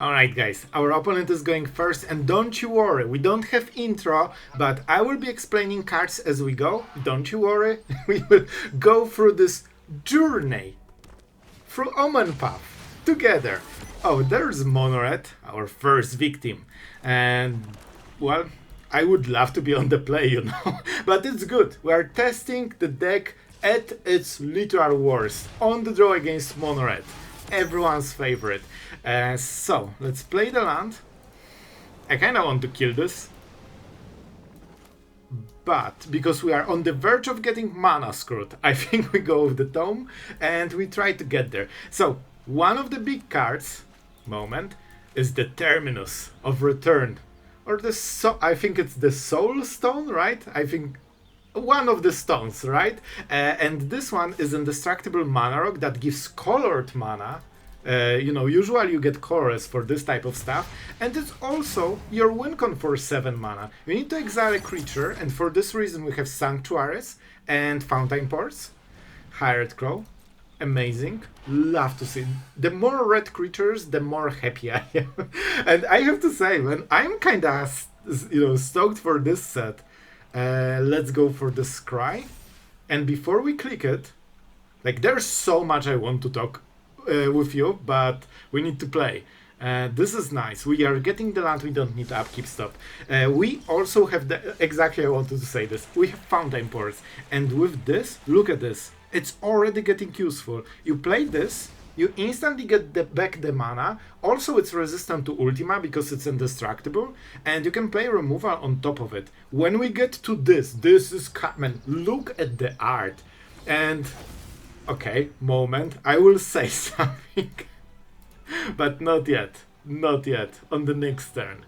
Alright guys, our opponent is going first, and don't you worry, we don't have intro, but I will be explaining cards as we go. Don't you worry, we will go through this journey through Omen Path together. Oh, there's Monoret, our first victim, and well, I would love to be on the play, you know, but it's good. We are testing the deck at its literal worst, on the draw against Monoret, everyone's favorite. So, let's play the land. I kinda want to kill this, but because we are on the verge of getting mana screwed, I think we go with the Tome and we try to get there. So, one of the big cards, moment, is the Terminus of Return. Or the I think it's the Soulstone, right? I think one of the stones, right? And this one is indestructible mana rock that gives colored mana. You know, usually you get colors for this type of stuff, and it's also your win con for 7 mana. You need to exile a creature, and for this reason we have Sanctuaries and Fountainports. Hired Crow, amazing, love to see. The more red creatures, the more happy I am. And I have to say, man, I'm kinda, stoked for this set. Let's go for the Scry, and before we click it, like, there's so much I want to talk with you, but we need to play. This is nice. We are getting the land, we don't need upkeep stuff. We also have the, exactly I wanted to say this, we have Fountainports, and with this, look at this, it's already getting useful. You play this, you instantly get back the mana, also it's resistant to Ultima because it's indestructible, and you can play removal on top of it. When we get to this is, man, look at the art, and okay, moment, I will say something, but not yet, on the next turn.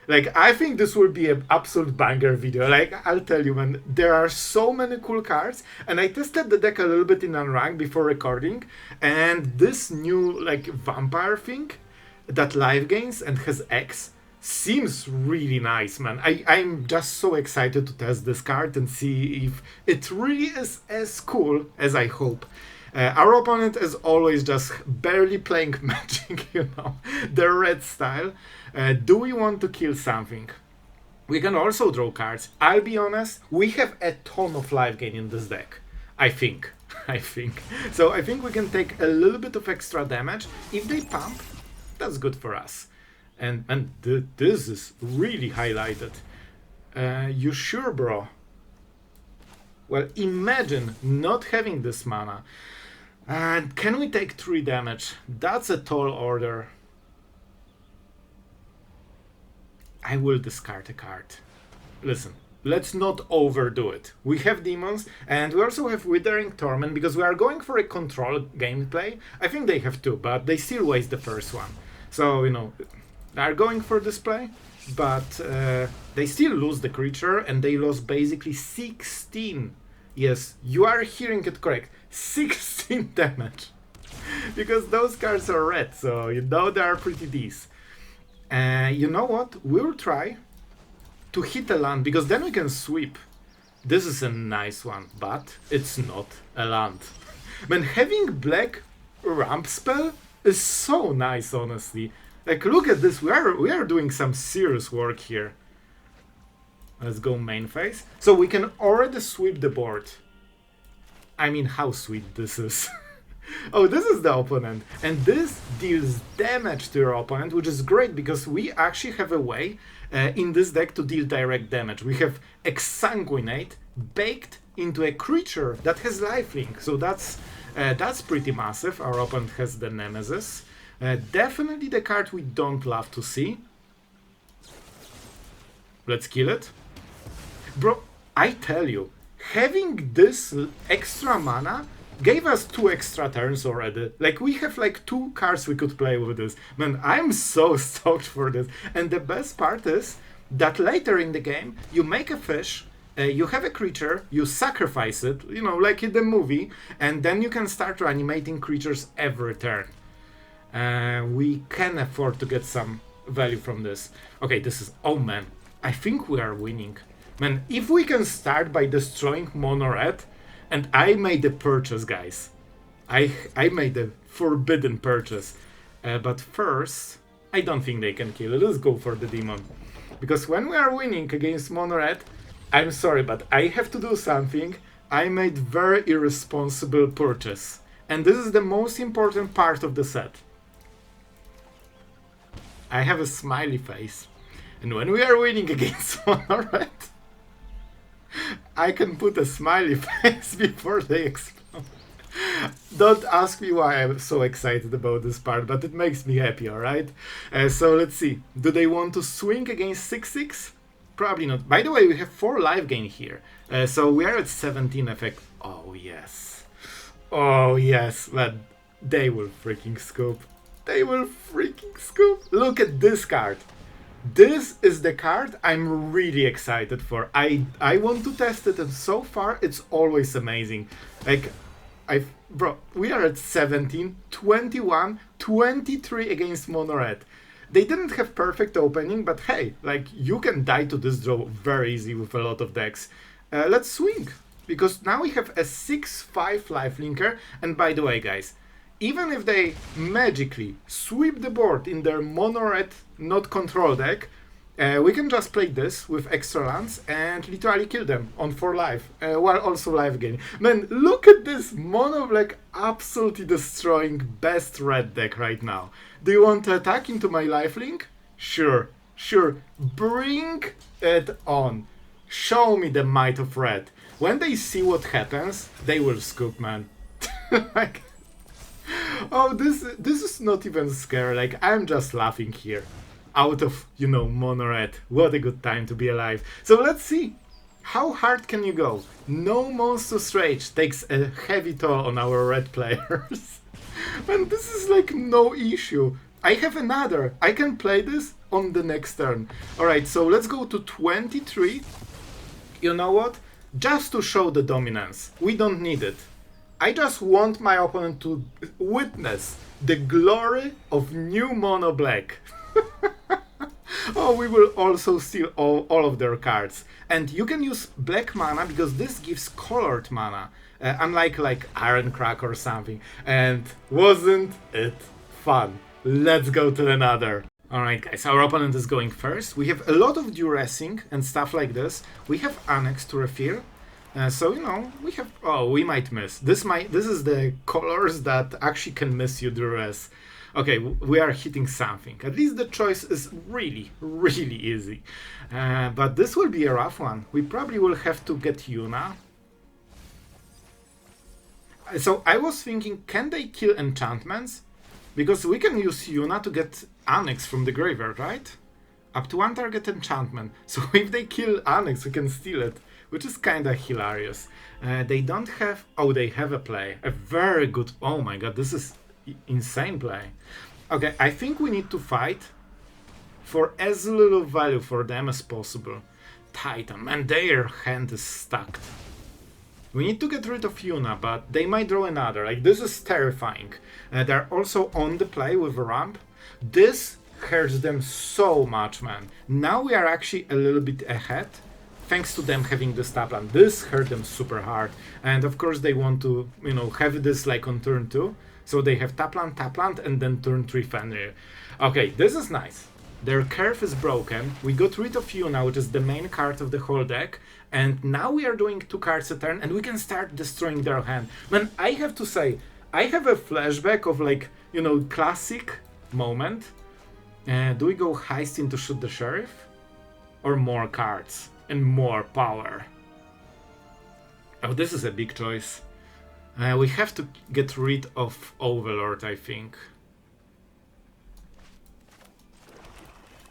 Like, I think this will be an absolute banger video. Like, I'll tell you, man, there are so many cool cards, and I tested the deck a little bit in Unranked before recording, and this new, like, vampire thing that live gains and has X seems really nice, man. I'm just so excited to test this card and see if it really is as cool as I hope. Our opponent is always just barely playing Magic, you know, the red style. Do we want to kill something? We can also draw cards. I'll be honest, we have a ton of life gain in this deck. I think. So I think we can take a little bit of extra damage. If they pump, that's good for us. And this is really highlighted. You sure, bro? Well, imagine not having this mana. And can we take 3 damage? That's a tall order. I will discard a card. Listen, let's not overdo it. We have demons, and we also have Withering Torment, because we are going for a control gameplay. I think they have 2, but they still waste the first one. So, you know, they are going for this play, but they still lose the creature, and they lost basically 16. Yes, you are hearing it correct. 16 damage. Because those cards are red, so you know they are pretty decent. You know what? We'll try to hit a land, because then we can sweep. This is a nice one, but it's not a land. Man, having black ramp spell is so nice, honestly. Like, look at this, we are doing some serious work here. Let's go main phase. So we can already sweep the board. I mean, how sweet this is. Oh, this is the opponent. And this deals damage to your opponent, which is great because we actually have a way in this deck to deal direct damage. We have Exsanguinate baked into a creature that has lifelink. So that's pretty massive. Our opponent has the Nemesis. Definitely the card we don't love to see. Let's kill it. Bro, I tell you, having this extra mana gave us 2 extra turns already. Like, we have like 2 cards we could play with this. Man, I'm so stoked for this. And the best part is that later in the game, you make a fish, you have a creature, you sacrifice it, you know, like in the movie, and then you can start reanimating creatures every turn. We can afford to get some value from this. Okay, this is... oh man, I think we are winning. Man, if we can start by destroying Monoret, and I made a purchase, guys. I made a forbidden purchase. But first, I don't think they can kill. Let's go for the demon. Because when we are winning against Mono Red, I'm sorry, but I have to do something. I made very irresponsible purchase. And this is the most important part of the set. I have a smiley face. And when we are winning against Mono Red, I can put a smiley face before they explode. Don't ask me why I'm so excited about this part, but it makes me happy, alright? So let's see. Do they want to swing against 6-6? Probably not. By the way, we have 4 life gain here. So we are at 17 effect. Oh, yes. Oh, yes. But they will freaking scoop. They will freaking scoop. Look at this card. This is the card I'm really excited for. I want to test it, and so far it's always amazing. Like, bro, we are at 17, 21, 23 against Mono Red. They didn't have perfect opening, but hey, like, you can die to this draw very easy with a lot of decks. Let's swing, because now we have a 6-5 lifelinker, and by the way, guys, even if they magically sweep the board in their Mono Red not control deck, we can just play this with extra lands and literally kill them on 4 life, while also life gain. Man, look at this Mono Black absolutely destroying best red deck right now. Do you want to attack into my lifelink? Sure, sure, bring it on. Show me the might of red. When they see what happens, they will scoop, man. Like, oh, this is not even scary. Like, I'm just laughing here. Out of, you know, Mono Red. What a good time to be alive. So let's see. How hard can you go? No Monstrous Rage takes a heavy toll on our red players. And this is like no issue. I have another. I can play this on the next turn. Alright, so let's go to 23. You know what? Just to show the dominance. We don't need it. I just want my opponent to witness the glory of new Mono Black. Oh, we will also steal all of their cards. And you can use black mana because this gives colored mana. Unlike like Iron Crack or something. And wasn't it fun? Let's go to another. Alright guys, our opponent is going first. We have a lot of duressing and stuff like this. We have Annex to refill. So, you know, we have... Oh, we might miss. This is the colors that actually can miss you, Duress. Okay, we are hitting something. At least the choice is really, really easy. But this will be a rough one. We probably will have to get Yuna. So I was thinking, can they kill enchantments? Because we can use Yuna to get Annex from the graveyard, right? Up to 1 target enchantment. So if they kill Annex, we can steal it. Which is kinda hilarious. They don't have... Oh, they have a play. A very good... Oh my god, this is insane play. Okay, I think we need to fight for as little value for them as possible. Titan, and their hand is stacked. We need to get rid of Yuna, but they might draw another. Like, this is terrifying. They're also on the play with a ramp. This hurts them so much, man. Now we are actually a little bit ahead. Thanks to them having this tapland. This hurt them super hard. And of course they want to, you know, have this like on turn 2. So they have tapland, and then turn 3 Fenrir. Okay, this is nice. Their curve is broken. We got rid of Yuna, which is the main card of the whole deck. And now we are doing 2 cards a turn, and we can start destroying their hand. Man, I have to say, I have a flashback of like, you know, classic moment. Do we go Heist into Shoot the Sheriff? Or more cards? And more power. Oh, this is a big choice. We have to get rid of Overlord, I think.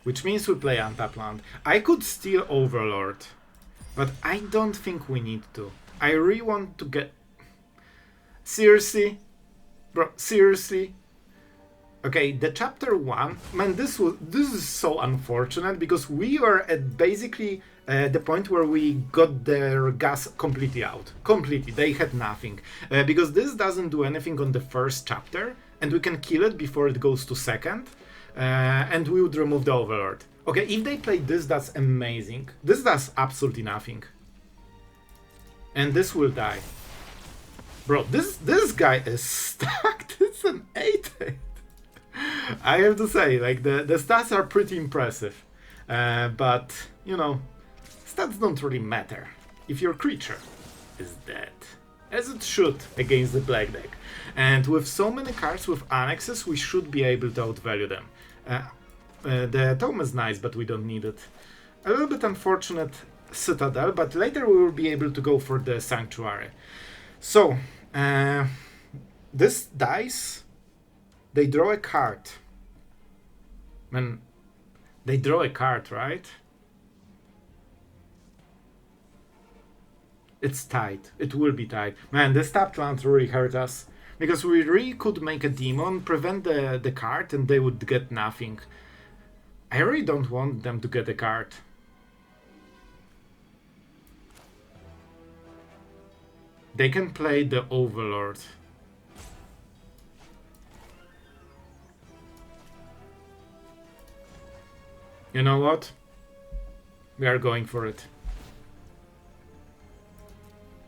Which means we play untap land. I could steal Overlord, but I don't think we need to. I really want to get... Seriously? Bro, seriously? Okay, the chapter 1, man, this is so unfortunate because we were at basically the point where we got their gas completely out. Completely, they had nothing. Because this doesn't do anything on the first chapter, and we can kill it before it goes to second, and we would remove the Overlord. Okay, if they play this, that's amazing. This does absolutely nothing. And this will die. Bro, this guy is stacked. It's an 8-8. I have to say, like, the stats are pretty impressive. But, you know, stats don't really matter if your creature is dead. As it should against the black deck. And with so many cards with annexes, we should be able to outvalue them. The tome is nice, but we don't need it. A little bit unfortunate Citadel, but later we will be able to go for the Sanctuary. So, this dice, they draw a card. Man, they draw a card, right? It's tight. It will be tight. Man, this tapped land really hurt us. Because we really could make a demon, prevent the card, and they would get nothing. I really don't want them to get a card. They can play the Overlord. You know what? We are going for it.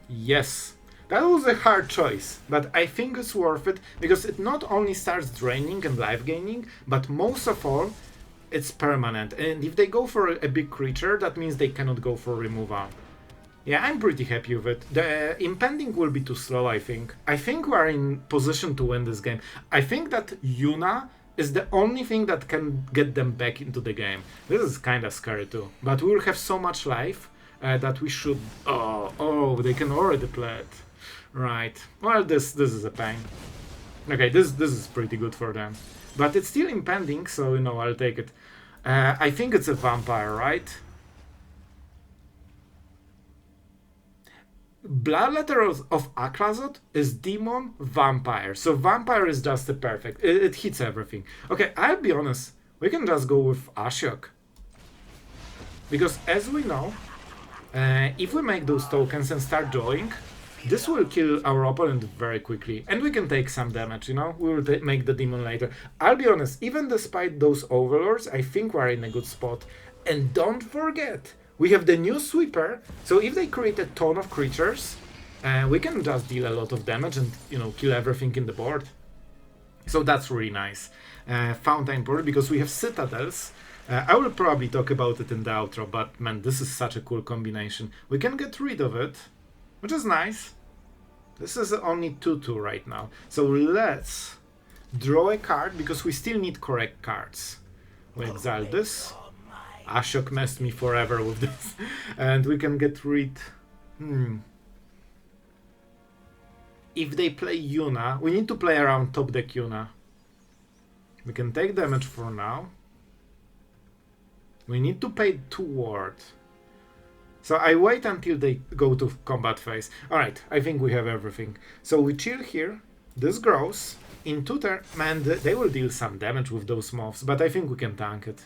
Yes, that was a hard choice, but I think it's worth it because it not only starts draining and life gaining, but most of all, it's permanent. And if they go for a big creature, that means they cannot go for removal. Yeah, I'm pretty happy with it. The impending will be too slow, I think. I think we are in position to win this game. I think that Yuna is the only thing that can get them back into the game. This is kind of scary too, but we will have so much life. That we should... Oh, they can already play it. Right. Well, this is a pain. Okay, this is pretty good for them. But it's still impending, so, you know, I'll take it. I think it's a vampire, right? Bloodletter of Aclazotz is demon vampire. So vampire is just the perfect. It hits everything. Okay, I'll be honest. We can just go with Ashiok. Because as we know... if we make those tokens and start drawing, this will kill our opponent very quickly. And we can take some damage, you know? We will make the demon later. I'll be honest, even despite those overlords, I think we're in a good spot. And don't forget, we have the new sweeper. So if they create a ton of creatures, we can just deal a lot of damage and, you know, kill everything in the board. So that's really nice. Fountainport, because we have citadels. I will probably talk about it in the outro, but man, this is such a cool combination. We can get rid of it, which is nice. This is only 2/2 right now. So let's draw a card, because we still need correct cards. We exile this. Ashiok messed me forever with this. And we can get rid... If they play Yuna, we need to play around top deck Yuna. We can take damage for now. We need to pay 2 ward. So I wait until they go to combat phase. Alright, I think we have everything. So we chill here. This grows. In 2 turns, man, they will deal some damage with those mobs, but I think we can tank it.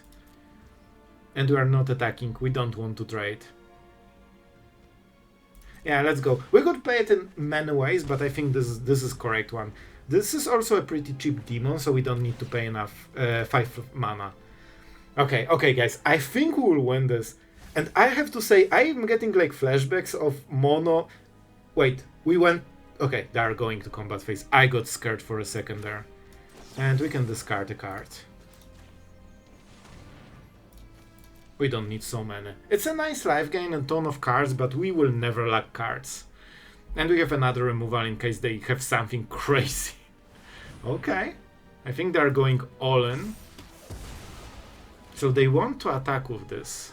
And we are not attacking. We don't want to trade. Yeah, let's go. We could play it in many ways, but I think this is correct one. This is also a pretty cheap demon, so we don't need to pay enough 5 mana. Okay, guys, I think we will win this. And I have to say, I'm getting like flashbacks of mono... Wait, we went... Okay, they are going to combat phase. I got scared for a second there. And we can discard a card. We don't need so many. It's a nice life gain and ton of cards, but we will never lack cards. And we have another removal in case they have something crazy. Okay, I think they are going all in. So they want to attack with this.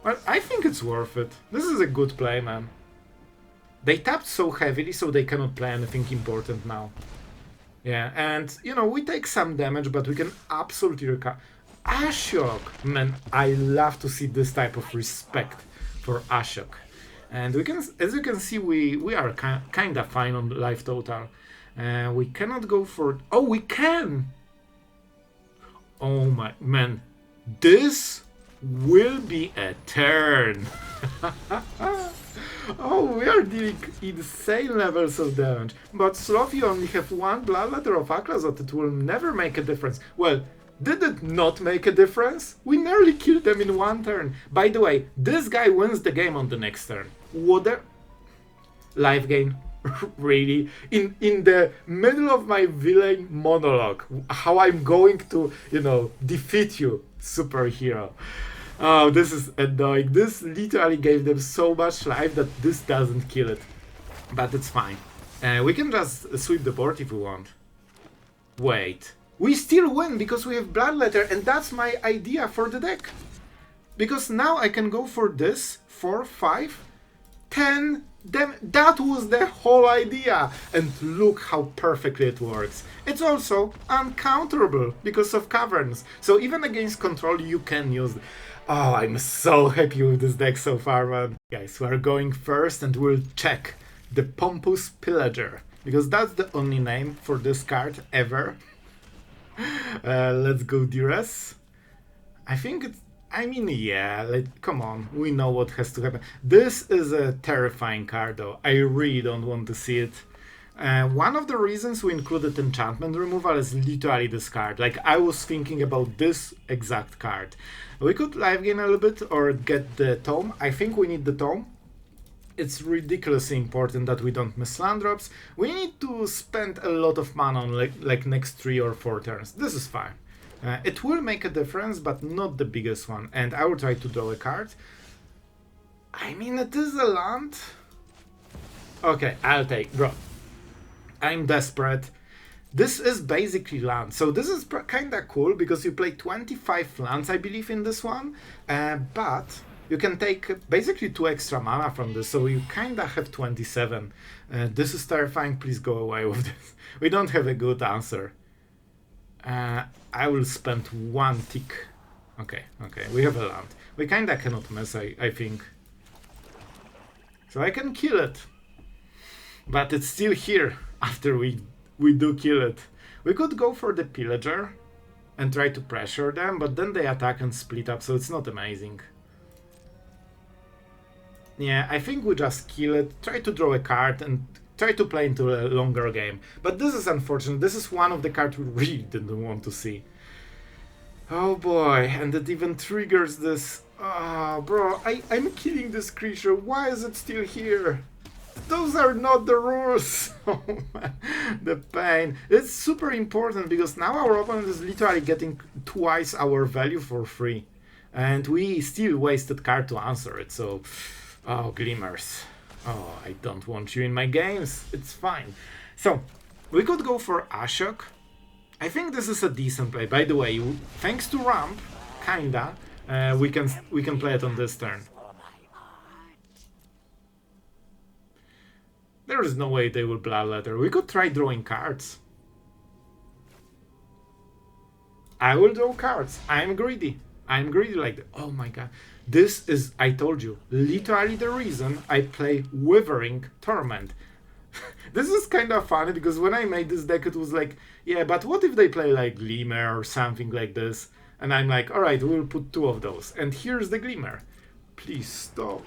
Well, I think it's worth it. This is a good play, man. They tapped so heavily, so they cannot play anything important now. Yeah, and, you know, we take some damage, but we can absolutely recover. Ashiok! Man, I love to see this type of respect for Ashiok. And we can, as you can see, we are kind of fine on life total. We cannot go for... Oh, we can! Oh my... Man, this will be a turn! Oh, we are dealing insane levels of damage. But Sloth, you only have 1 Bloodletter of Aclazotz. It will never make a difference. Well, did it not make a difference? We nearly killed them in 1 turn. By the way, this guy wins the game on the next turn. What a... Life gain. Really? In the middle of my villain monologue, how I'm going to, defeat you, superhero. Oh, this is annoying. This literally gave them so much life that this doesn't kill it. But it's fine. We can just sweep the board if we want. Wait. We still win because we have Bloodletter, and that's my idea for the deck. Because now I can go for this, 4, 5, 10, that was the whole idea. And look how perfectly it works. It's also uncounterable because of caverns. So even against control you can use... Oh, I'm so happy with this deck so far, man. Guys, we're going first and we'll check the Pompous Pillager. Because that's the only name for this card ever. Let's go Duress. I think it's... yeah, come on, we know what has to happen. This is a terrifying card though, I really don't want to see it. One of the reasons we included enchantment removal is literally this card. Like, I was thinking about this exact card. We could live gain a little bit or get the tome. I think we need the tome. It's ridiculously important that we don't miss land drops. We need to spend a lot of mana on like next 3 or 4 turns. This is fine. It will make a difference, but not the biggest one. And I will try to draw a card. It is a land. Okay, I'll take draw. I'm desperate. This is basically land. So this is kinda cool because you play 25 lands, I believe, in this one. But you can take basically 2 extra mana from this. So you kinda have 27. This is terrifying. Please go away with this. We don't have a good answer. I will spend 1 tick. Okay, we have a land. We kinda cannot miss, I think. So I can kill it. But it's still here after we do kill it. We could go for the Pillager and try to pressure them, but then they attack and split up, so it's not amazing. Yeah, I think we just kill it, try to draw a card and try to play into a longer game. But this is unfortunate. This is one of the cards we really didn't want to see. Oh boy, and it even triggers this. Oh, bro, I'm killing this creature. Why is it still here? Those are not the rules. Oh man, the pain. It's super important because now our opponent is literally getting twice our value for free. And we still wasted card to answer it, so... Oh, Glimmers. Oh, I don't want you in my games. It's fine. So, we could go for Ashiok. I think this is a decent play. By the way, thanks to ramp, kinda, we can play it on this turn. There is no way they will Bloodletter. We could try drawing cards. I will draw cards. I'm greedy. I'm greedy like that. Oh my god. This is, I told you, literally the reason I play Withering Torment. This is kind of funny because when I made this deck it was like, yeah, but what if they play like Glimmer or something like this? And I'm like, alright, we'll put 2 of those. And here's the Glimmer. Please stop.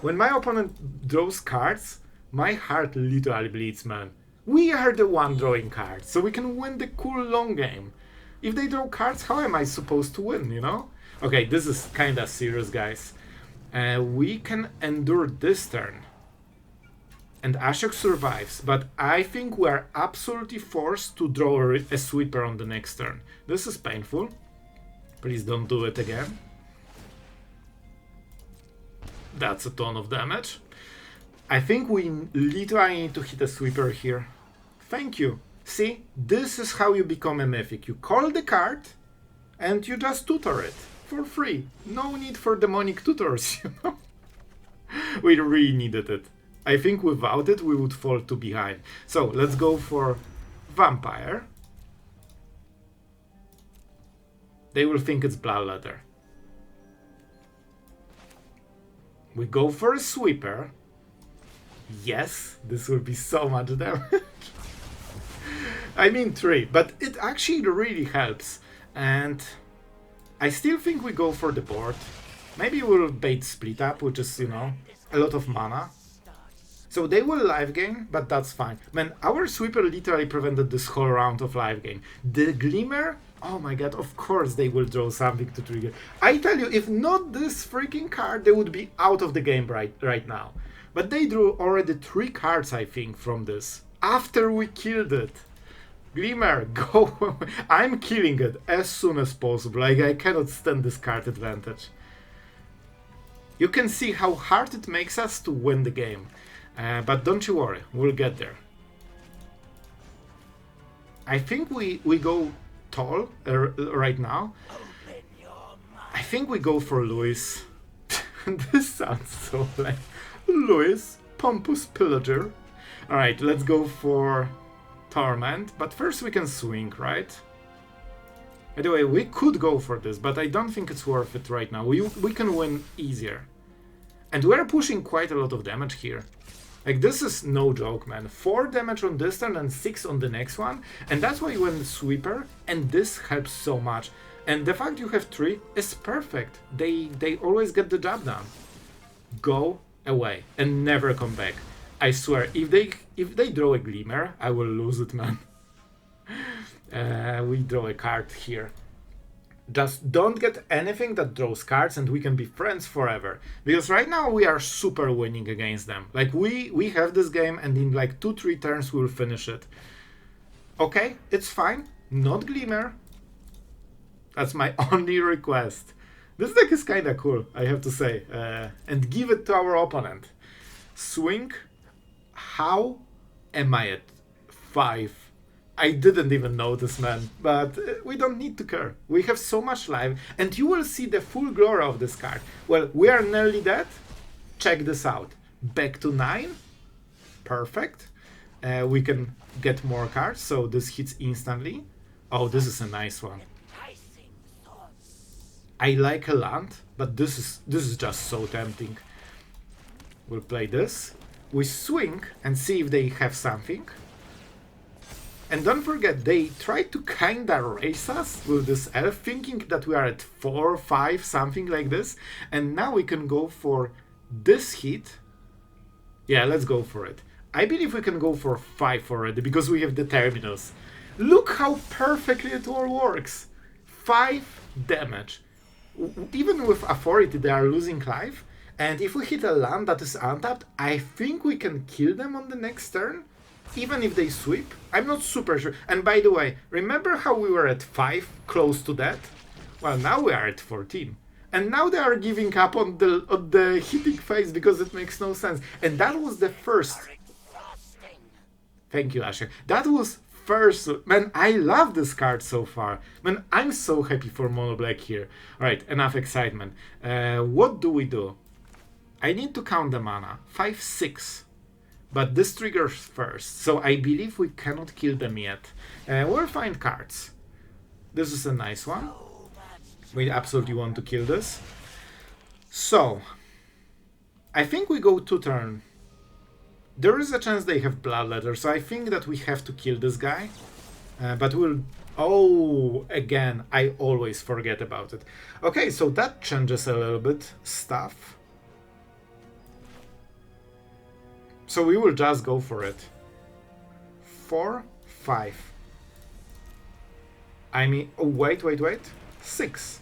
When my opponent draws cards, my heart literally bleeds, man. We are the one drawing cards, so we can win the cool long game. If they draw cards, how am I supposed to win, you know? Okay, this is kinda serious, guys. We can endure this turn. And Ashiok survives, but I think we are absolutely forced to draw a sweeper on the next turn. This is painful. Please don't do it again. That's a ton of damage. I think we literally need to hit a sweeper here. Thank you. See, this is how you become a mythic. You call the card and you just tutor it for free. No need for demonic tutors, you know? We really needed it. I think without it we would fall too behind. So let's go for Vampire. They will think it's Bloodletter. We go for a sweeper. Yes, this will be so much damage. I mean 3, but it actually really helps. And I still think we go for the board. Maybe we'll bait split up, which is, you know, a lot of mana. So they will live gain, but that's fine. Man, our sweeper literally prevented this whole round of live gain. The Glimmer, oh my god, of course they will draw something to trigger. I tell you, if not this freaking card, they would be out of the game right now. But they drew already 3 cards, I think, from this. After we killed it. Glimmer, go! I'm killing it as soon as possible. Like, I cannot stand this card advantage. You can see how hard it makes us to win the game. But don't you worry, we'll get there. I think we go tall right now. I think we go for Louis. This sounds so like Louis, Pompous, Pillager. Alright, let's go for Torment, but first we can swing, right? By the way, we could go for this, but I don't think it's worth it right now. We can win easier. And we're pushing quite a lot of damage here. Like, this is no joke, man. 4 damage on this turn and 6 on the next one. And that's why you went Sweeper, and this helps so much. And the fact you have 3 is perfect. They always get the job done. Go away and never come back. I swear, if they draw a Glimmer, I will lose it, man. We draw a card here. Just don't get anything that draws cards and we can be friends forever. Because right now we are super winning against them. Like, we have this game and in like 2-3 turns we'll finish it. Okay, it's fine. Not Glimmer. That's my only request. This deck is kinda cool, I have to say. And give it to our opponent. Swing. How am I at 5? I didn't even notice, man, but we don't need to care. We have so much life, and you will see the full glory of this card. Well, we are nearly dead. Check this out. Back to 9. Perfect. We can get more cards, so this hits instantly. Oh, this is a nice one. I like a land, but this is just so tempting. We'll play this. We swing and see if they have something. And don't forget, they tried to kinda race us with this elf, thinking that we are at 4, 5, something like this. And now we can go for this hit. Yeah, let's go for it. I believe we can go for 5 already, because we have the Terminus. Look how perfectly it all works. 5 damage. Even with Authority, they are losing life. And if we hit a land that is untapped, I think we can kill them on the next turn. Even if they sweep, I'm not super sure. And by the way, remember how we were at 5, close to that? Well, now we are at 14. And now they are giving up on the hitting phase because it makes no sense. And that was the first. Thank you, Ashiok. That was first. Man, I love this card so far. Man, I'm so happy for Mono Black here. Alright, enough excitement. What do? I need to count the mana. 5, 6. But this triggers first, so I believe we cannot kill them yet. We'll find cards. This is a nice one. We absolutely want to kill this. So, I think we go 2 turn. There is a chance they have Bloodletter, so I think that we have to kill this guy. But we'll... Oh, again, I always forget about it. Okay, so that changes a little bit stuff. So we will just go for it. 4, 5. I mean, oh, wait. 6.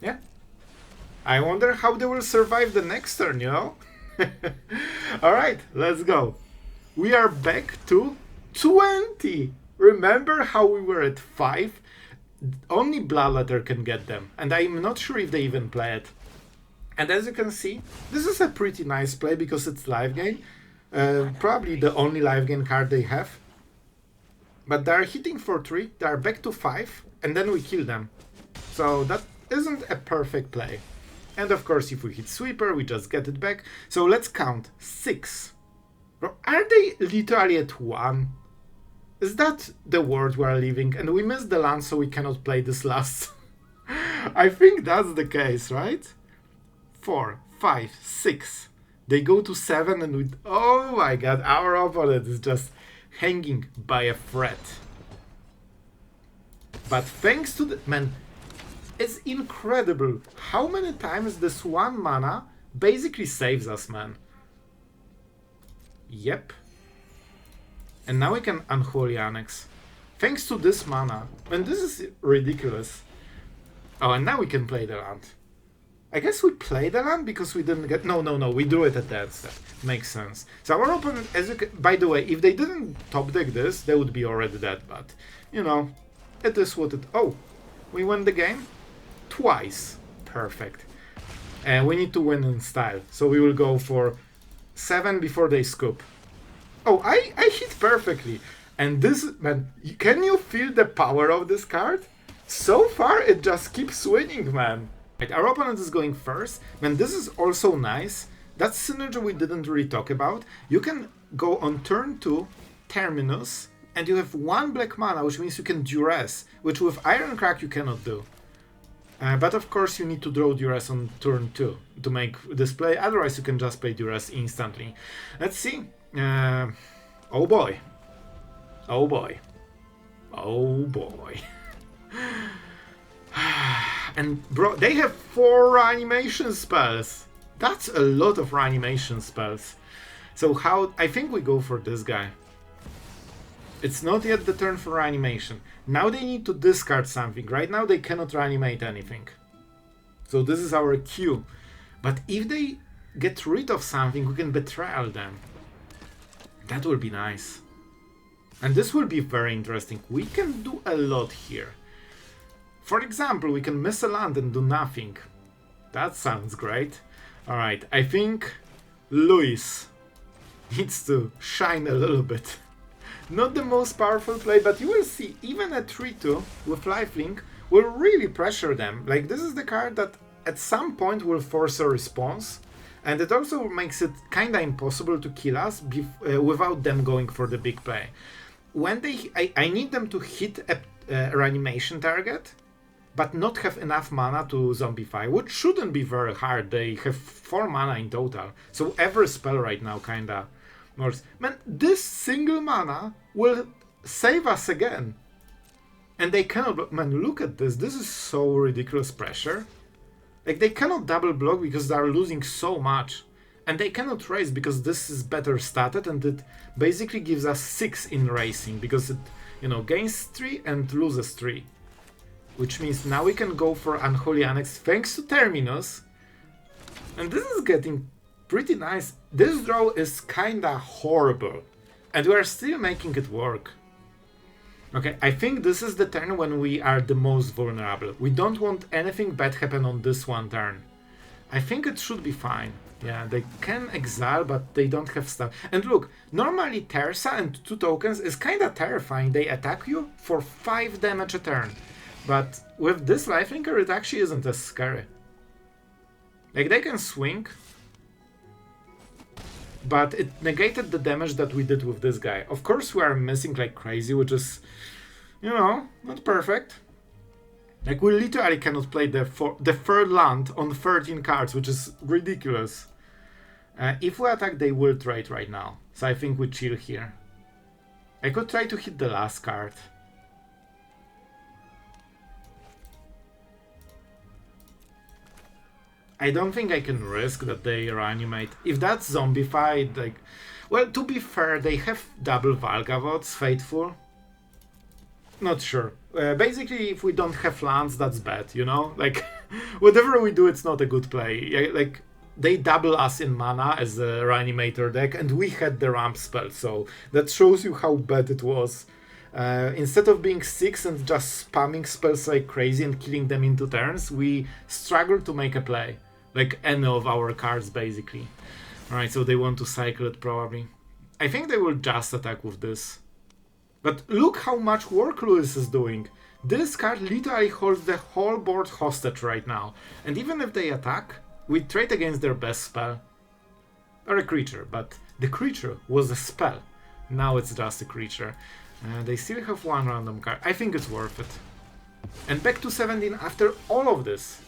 Yeah. I wonder how they will survive the next turn, you know? Alright, let's go. We are back to 20. Remember how we were at 5? Only Bloodletter can get them. And I'm not sure if they even play it. And as you can see, this is a pretty nice play because it's live gain. Probably the only live gain card they have. But they're hitting for 3, they're back to 5, and then we kill them. So that isn't a perfect play. And of course, if we hit Sweeper, we just get it back. So let's count. 6. Are they literally at 1? Is that the world we're living? And we missed the land, so we cannot play this last. I think that's the case, right? 4, 5, 6. They go to 7 and we... Oh my god, our opponent is just hanging by a thread. But thanks to the... Man, it's incredible how many times this 1 mana basically saves us, man. Yep. And now we can Unholy Annex. Thanks to this mana. And this is ridiculous. Oh, and now we can play the land. I guess we play the land because we didn't get... No, we drew it at that step. Makes sense. So our opponent, as you can... By the way, if they didn't top deck this, they would be already dead, but, you know, it is what it... Oh, we won the game? Twice. Perfect. And we need to win in style, so we will go for 7 before they scoop. Oh, I hit perfectly. And this, man, can you feel the power of this card? So far, it just keeps winning, man. Right, our opponent is going first. Man, this is also nice. That's synergy we didn't really talk about. You can go on turn 2, Terminus, and you have 1 black mana, which means you can Duress, which with Ironcrack you cannot do. But of course you need to draw Duress on turn 2 to make this play, otherwise you can just play Duress instantly. Let's see. Oh boy. Oh boy. Oh boy. And bro, they have 4 reanimation spells. That's a lot of reanimation spells. So how... I think we go for this guy. It's not yet the turn for reanimation. Now they need to discard something. Right now they cannot reanimate anything. So this is our cue. But if they get rid of something, we can betrayal them. That will be nice. And this will be very interesting. We can do a lot here. For example, we can miss a land and do nothing. That sounds great. Alright, I think Luis needs to shine a little bit. Not the most powerful play, but you will see, even a 3-2 with lifelink will really pressure them. Like, this is the card that at some point will force a response, and it also makes it kinda impossible to kill us without them going for the big play. When I need them to hit a reanimation target, but not have enough mana to zombify, which shouldn't be very hard. They have 4 mana in total, so every spell right now kinda... Man, this single mana will save us again. And they cannot... Man, look at this. This is so ridiculous pressure. Like, they cannot double block because they are losing so much. And they cannot raise because this is better statted and it basically gives us 6 in racing because it, you know, gains 3 and loses 3. Which means now we can go for Unholy Annex thanks to Terminus. And this is getting pretty nice. This draw is kinda horrible, and we are still making it work. Okay, I think this is the turn when we are the most vulnerable. We don't want anything bad happen on this one turn. I think it should be fine. Yeah, they can exile, but they don't have stuff. And look, normally Tersa and 2 tokens is kinda terrifying. They attack you for 5 damage a turn. But with this lifelinker, it actually isn't as scary. Like, they can swing, but it negated the damage that we did with this guy. Of course we are missing like crazy, which is, you know, not perfect. Like, we literally cannot play the third land on 13 cards, which is ridiculous. If we attack, they will trade right now. So I think we chill here. I could try to hit the last card. I don't think I can risk that they reanimate. If that's zombified, like... Well, to be fair, they have double Valgavots, Faithful. Not sure. Basically, if we don't have lands, that's bad, you know? Like, whatever we do, it's not a good play. Like, they double us in mana as a Reanimator deck, and we had the ramp spell, so that shows you how bad it was. Instead of being 6 and just spamming spells like crazy and killing them in 2 turns, we struggled to make a play. Like any of our cards, basically. Alright, so they want to cycle it, probably. I think they will just attack with this. But look how much work Lewis is doing. This card literally holds the whole board hostage right now. And even if they attack, we trade against their best spell. Or a creature, but the creature was a spell. Now it's just a creature. They still have 1 random card. I think it's worth it. And back to 17 after all of this.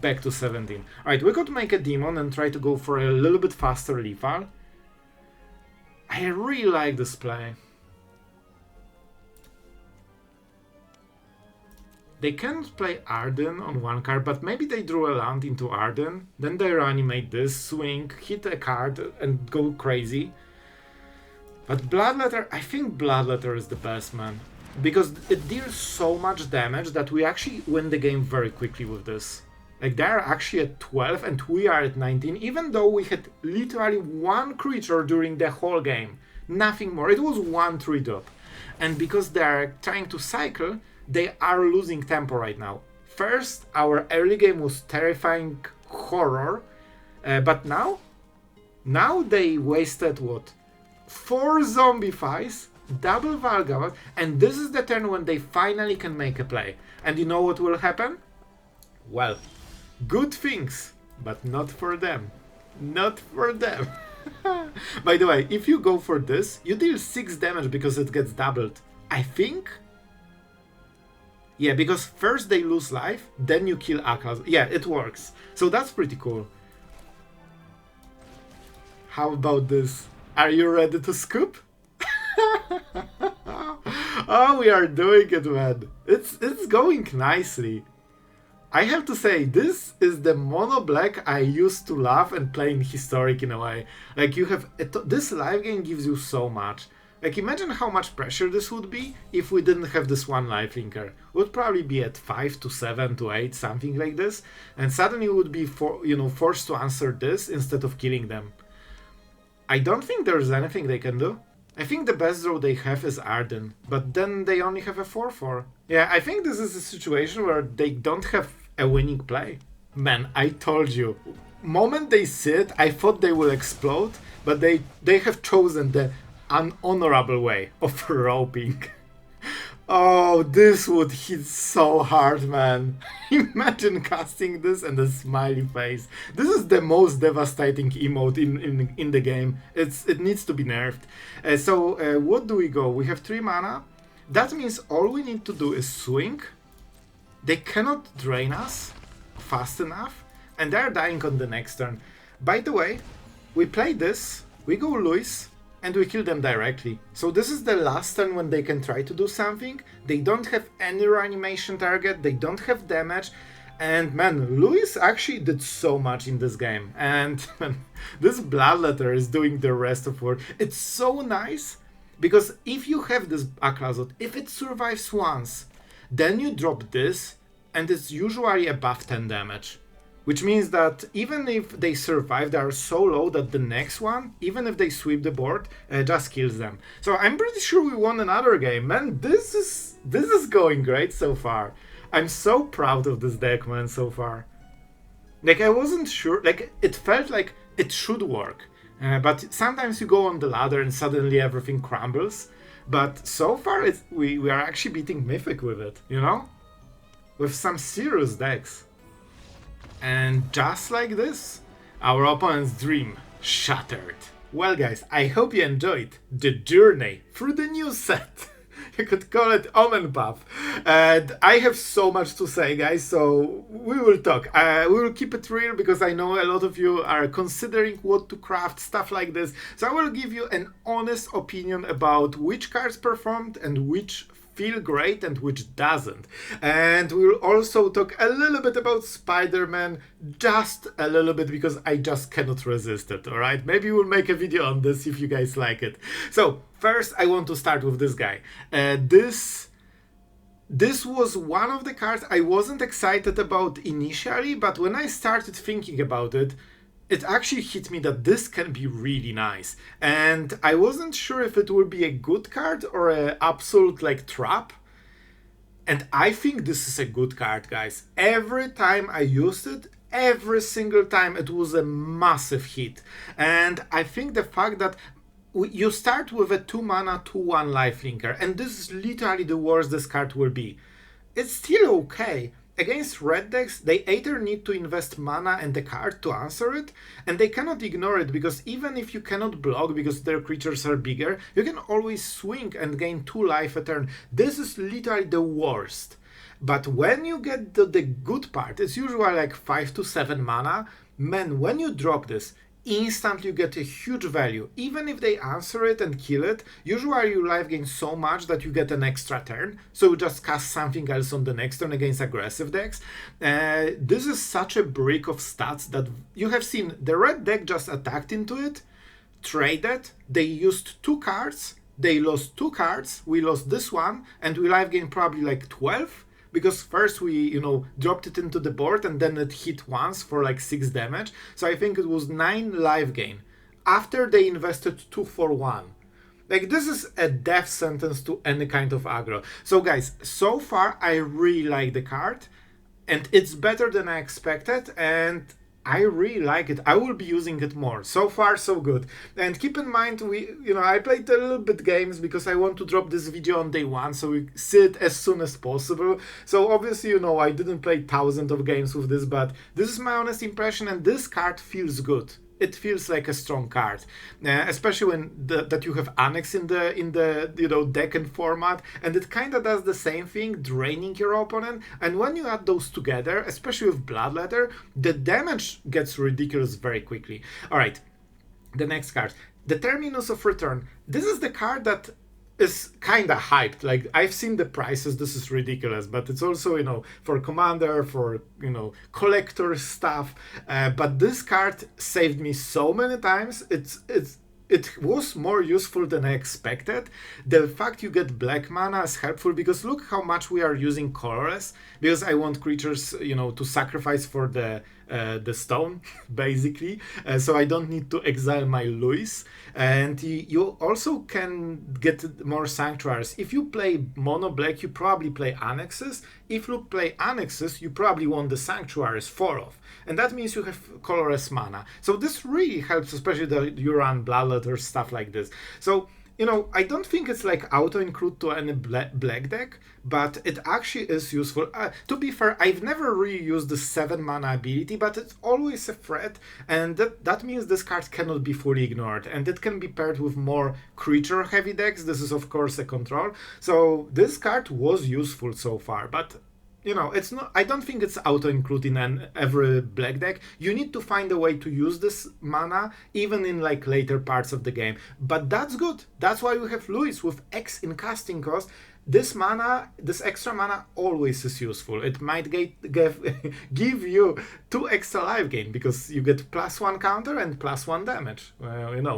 Back to 17. Alright, we could make a demon and try to go for a little bit faster lethal. I really like this play. They can't play Arden on 1 card, but maybe they drew a land into Arden, then they reanimate this, swing, hit a card and go crazy. But Bloodletter, I think Bloodletter is the best, man. Because it deals so much damage that we actually win the game very quickly with this. Like they're actually at 12 and we are at 19, even though we had literally one creature during the whole game. Nothing more. It was one 3-drop. And because they're trying to cycle, they are losing tempo right now. First, our early game was terrifying horror, but now they wasted what? 4 zombifies, double Valgavath, and this is the turn when they finally can make a play. And you know what will happen? Well, good things, but not for them. Not for them. By the way, if you go for this, you deal 6 damage because it gets doubled. I think? Yeah, because first they lose life, then you kill Aclazotz. Yeah, it works. So that's pretty cool. How about this? Are you ready to scoop? Oh, we are doing it, man. It's going nicely. I have to say, this is the mono black I used to love and play in Historic in a way. Like, you have... this live game gives you so much. Like, imagine how much pressure this would be if we didn't have this one lifelinker. Would probably be at 5 to 7 to 8, something like this. And suddenly we would be forced to answer this instead of killing them. I don't think there's anything they can do. I think the best draw they have is Arden, but then they only have a 4-4. Yeah, I think this is a situation where they don't have a winning play. Man, I told you. Moment they sit, I thought they will explode, but they have chosen the unhonorable way of roping. Oh, this would hit so hard, man. Imagine casting this and a smiley face. This is the most devastating emote in the game. It needs to be nerfed. So what do we go? We have 3 mana. That means all we need to do is swing. They cannot drain us fast enough, and they're dying on the next turn. By the way, we play this, we go Luis, and we kill them directly. So this is the last turn when they can try to do something. They don't have any reanimation target, they don't have damage, and man, Luis actually did so much in this game. And man, this Bloodletter is doing the rest of work. It's so nice, because if you have this Aclazotz, if it survives once, then you drop this, and it's usually above 10 damage. Which means that even if they survive, they are so low that the next one, even if they sweep the board, just kills them. So I'm pretty sure we won another game, man. This is going great so far. I'm so proud of this deck, man, so far. Like, I wasn't sure, like, it felt like it should work. But sometimes you go on the ladder and suddenly everything crumbles. But so far, we are actually beating Mythic with it, you know? With some serious decks. And just like this, our opponent's dream shattered. Well guys, I hope you enjoyed the journey through the new set. You could call it Omen Path. And I have so much to say, guys, so we will talk. We will keep it real because I know a lot of you are considering what to craft, stuff like this. So I will give you an honest opinion about which cards performed and which feel great and which doesn't. And we'll also talk a little bit about Spiderman, just a little bit, because I just cannot resist it, alright? Maybe we'll make a video on this if you guys like it. So, first I want to start with this guy. This was one of the cards I wasn't excited about initially, but when I started thinking about it, it actually hit me that this can be really nice. And I wasn't sure if it would be a good card or an absolute like trap. And I think this is a good card, guys. Every time I used it, every single time it was a massive hit. And I think the fact that you start with a 2 mana 2/1 lifelinker, and this is literally the worst this card will be. It's still okay. Against red decks, they either need to invest mana and the card to answer it, and they cannot ignore it, because even if you cannot block because their creatures are bigger, you can always swing and gain 2 life a turn. This is literally the worst. But when you get the good part, it's usually like 5 to 7 mana. Man, when you drop this, instantly you get a huge value. Even if they answer it and kill it, usually you life gain so much that you get an extra turn, so you just cast something else on the next turn against aggressive decks. This is such a brick of stats that you have seen. The red deck just attacked into it, traded, they used 2 cards, they lost 2 cards, we lost this one, and we life gain probably like 12. because first we, dropped it into the board and then it hit once for like 6 damage. So I think it was 9 life gain after they invested 2 for 1. Like, this is a death sentence to any kind of aggro. So guys, so far I really like the card, and it's better than I expected, and I really like it. I will be using it more. So far, so good. And keep in mind, I played a little bit games because I want to drop this video on day 1, so we see it as soon as possible. So obviously, I didn't play thousands of games with this, but this is my honest impression, and this card feels good. It feels like a strong card, especially when that you have Annex in the deck and format, and it kind of does the same thing, draining your opponent. And when you add those together, especially with Bloodletter, the damage gets ridiculous very quickly. All right, the next card, the Terminus of Return. This is the card that is kind of hyped. Like, I've seen the prices, this is ridiculous, but it's also, for commander, for, collector stuff. But this card saved me so many times. It was more useful than I expected. The fact you get black mana is helpful because look how much we are using colorless, because I want creatures, to sacrifice for the stone, basically. So I don't need to exile my Luis. And you also can get more sanctuaries. If you play mono black, you probably play annexes. If you play annexes, you probably want the sanctuaries 4 off. And that means you have colorless mana. So this really helps, especially that you run Bloodletter, stuff like this. So, I don't think it's like auto-include to any black deck, but it actually is useful. To be fair, I've never really used the 7 mana ability, but it's always a threat, and that means this card cannot be fully ignored, and it can be paired with more creature-heavy decks. This is, of course, a control. So this card was useful so far, but it's not. I don't think it's auto-include in every black deck. You need to find a way to use this mana, even in like later parts of the game. But that's good. That's why we have Luis with X in casting cost. This extra mana always is useful. It might give you 2 extra life gain because you get +1 counter and +1 damage.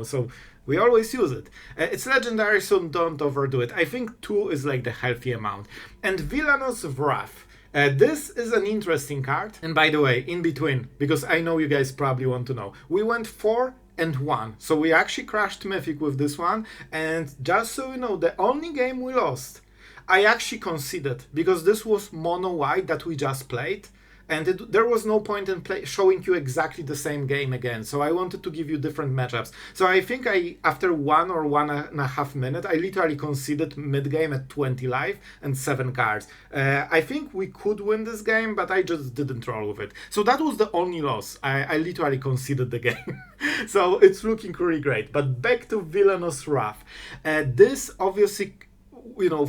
So we always use it. It's legendary, so don't overdo it. I think 2 is like the healthy amount. And Villainous Wrath. This is an interesting card. And by the way, in between, because I know you guys probably want to know, we went 4 and 1. So we actually crashed Mythic with this one. And just so you know, the only game we lost, I actually conceded because this was mono white that we just played. And there was no point in showing you exactly the same game again. So I wanted to give you different matchups. So I think after 1 or 1.5 minutes, I literally conceded mid-game at 20 life and 7 cards. I think we could win this game, but I just didn't roll with it. So that was the only loss. I literally conceded the game. So it's looking really great. But back to Villainous Wrath. This obviously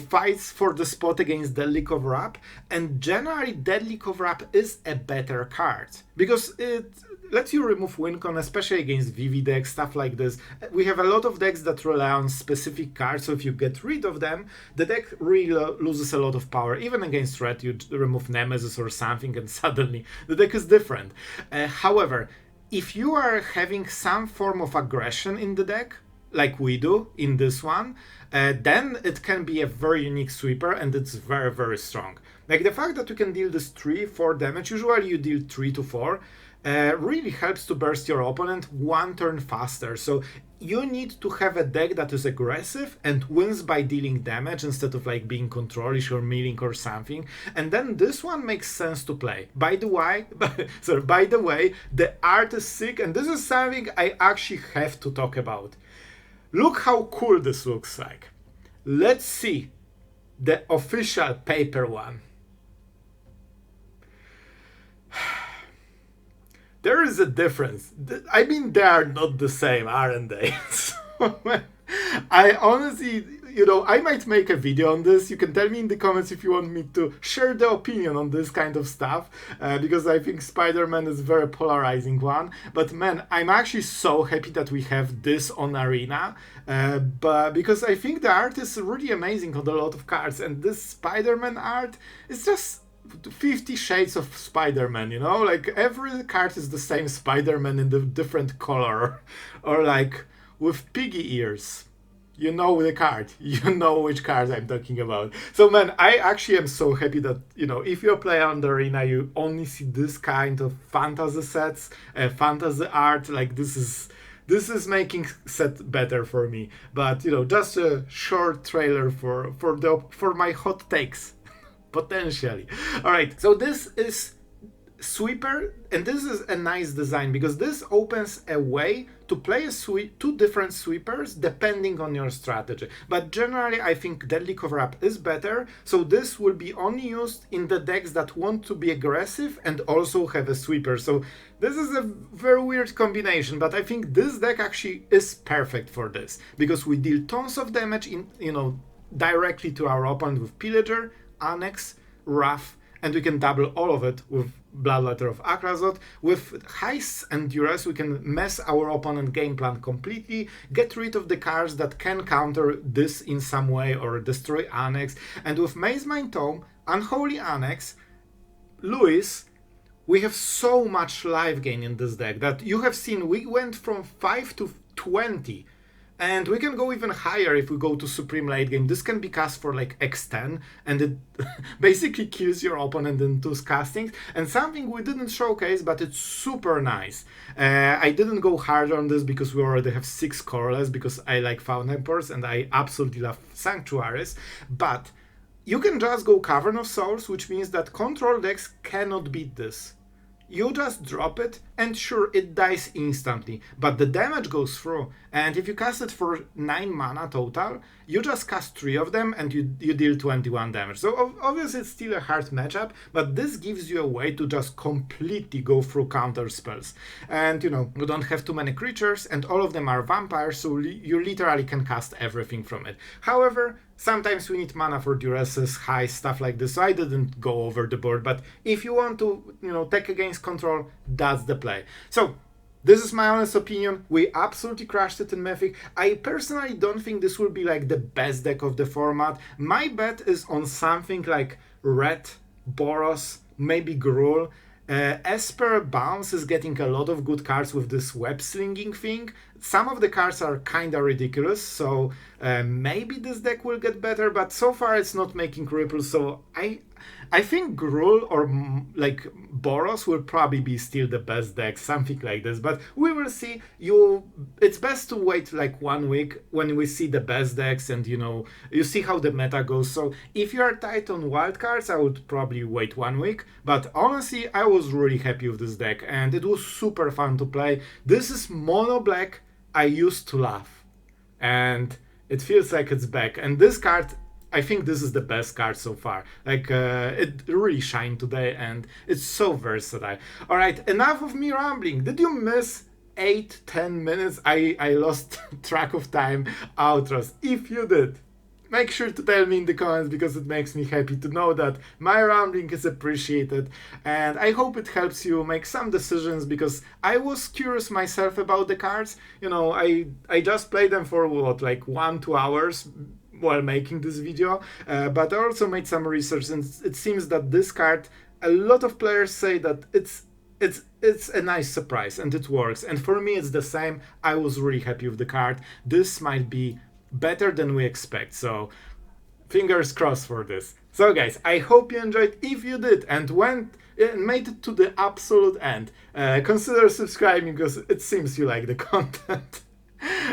fights for the spot against Deadly Cover-Up, and generally Deadly Cover-Up is a better card because it lets you remove Wincon, especially against VV decks, stuff like this. We have a lot of decks that rely on specific cards, so if you get rid of them, the deck really loses a lot of power. Even against red, you remove Nemesis or something and suddenly the deck is different. However, if you are having some form of aggression in the deck, like we do in this one, then it can be a very unique sweeper, and it's very, very strong. Like the fact that you can deal this 3-4 damage, usually you deal 3 to 4, really helps to burst your opponent 1 turn faster. So you need to have a deck that is aggressive and wins by dealing damage instead of like being controlish or milling or something. And then this one makes sense to play. By the way, the art is sick, and this is something I actually have to talk about. Look how cool this looks like. Let's see the official paper one. There is a difference. I mean, they are not the same, aren't they? So, I honestly, I might make a video on this. You can tell me in the comments if you want me to share the opinion on this kind of stuff, because I think Spiderman is a very polarizing one. But man, I'm actually so happy that we have this on Arena, but because I think the art is really amazing on a lot of cards, and this Spiderman art is just 50 shades of Spider-Man, like every card is the same Spider-Man in the different color, or like with piggy ears. you know the card. You know which cards I'm talking about. So man, I actually am so happy that, you know, if you play on the arena, you only see this kind of fantasy sets, fantasy art. Like this is making set better for me. But you know, just a short trailer for my hot takes, potentially. All right, so this is sweeper, and this is a nice design because this opens a way to play two different sweepers depending on your strategy. But generally I think Deadly Cover-Up is better, so this will be only used in the decks that want to be aggressive and also have a sweeper. So this is a very weird combination, but I think this deck actually is perfect for this because we deal tons of damage in, you know, directly to our opponent with Pillager, Annex, Wrath, and we can double all of it with Bloodletter of Aclazotz. With Heists and Duress, we can mess our opponent game plan completely, get rid of the cards that can counter this in some way or destroy Annex. And with Mazemind Tome, Unholy Annex, Lewis, we have so much life gain in this deck that you have seen we went from 5 to 20. And we can go even higher if we go to Supreme Late Game. This can be cast for like X10, and it basically kills your opponent in 2 castings. And something we didn't showcase, but it's super nice. I didn't go hard on this because we already have 6 colorless, because I like Fountainports and I absolutely love Sanctuaries. But you can just go Cavern of Souls, which means that control decks cannot beat this. You just drop it, and sure, it dies instantly, but the damage goes through. And if you cast it for 9 mana total, you just cast 3 of them and you deal 21 damage. So obviously it's still a hard matchup, but this gives you a way to just completely go through counter spells. And you know, you don't have too many creatures, and all of them are vampires, so you literally can cast everything from it. However, sometimes we need mana for Duresses, high stuff like this, so I didn't go over the board. But if you want to, you know, take against control, that's the play. So this is my honest opinion. We absolutely crushed it in Mythic. I personally don't think this will be like the best deck of the format. My bet is on something like Red, Boros, maybe Gruul. Esper Bounce is getting a lot of good cards with this web slinging thing. Some of the cards are kinda ridiculous, so maybe this deck will get better, but so far it's not making ripples, so I think Gruul or like Boros will probably be still the best deck, something like this, but we will see. It's best to wait like 1 week when we see the best decks and, you know, you see how the meta goes. So if you are tight on wildcards, I would probably wait 1 week, but honestly, I was really happy with this deck and it was super fun to play. This is mono black I used to love, and it feels like it's back. And this card, I think this is the best card so far. Like, it really shined today and it's so versatile. Alright, enough of me rambling. Did you miss 8-10 minutes? I lost track of time outros. If you did, make sure to tell me in the comments, because it makes me happy to know that my rambling is appreciated, and I hope it helps you make some decisions, because I was curious myself about the cards. You know, I just played them for what, like 1-2 hours while making this video, but I also made some research, and it seems that this card, a lot of players say that it's a nice surprise and it works, and for me it's the same. I was really happy with the card. This might be better than we expect, so fingers crossed for this. So guys, I hope you enjoyed. If you did and made it to the absolute end, consider subscribing, because it seems you like the content.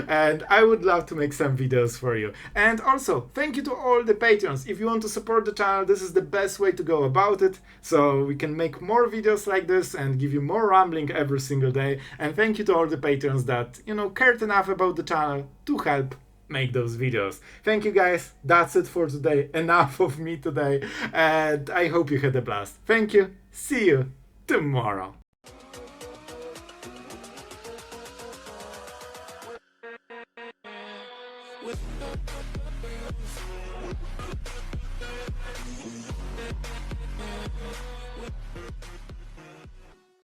And I would love to make some videos for you. And also, thank you to all the patrons. If you want to support the channel, this is the best way to go about it, so we can make more videos like this and give you more rambling every single day. And thank you to all the patrons that, you know, cared enough about the channel to help make those videos. Thank you guys, that's it for today. Enough of me today, and I hope you had a blast. Thank you, see you tomorrow.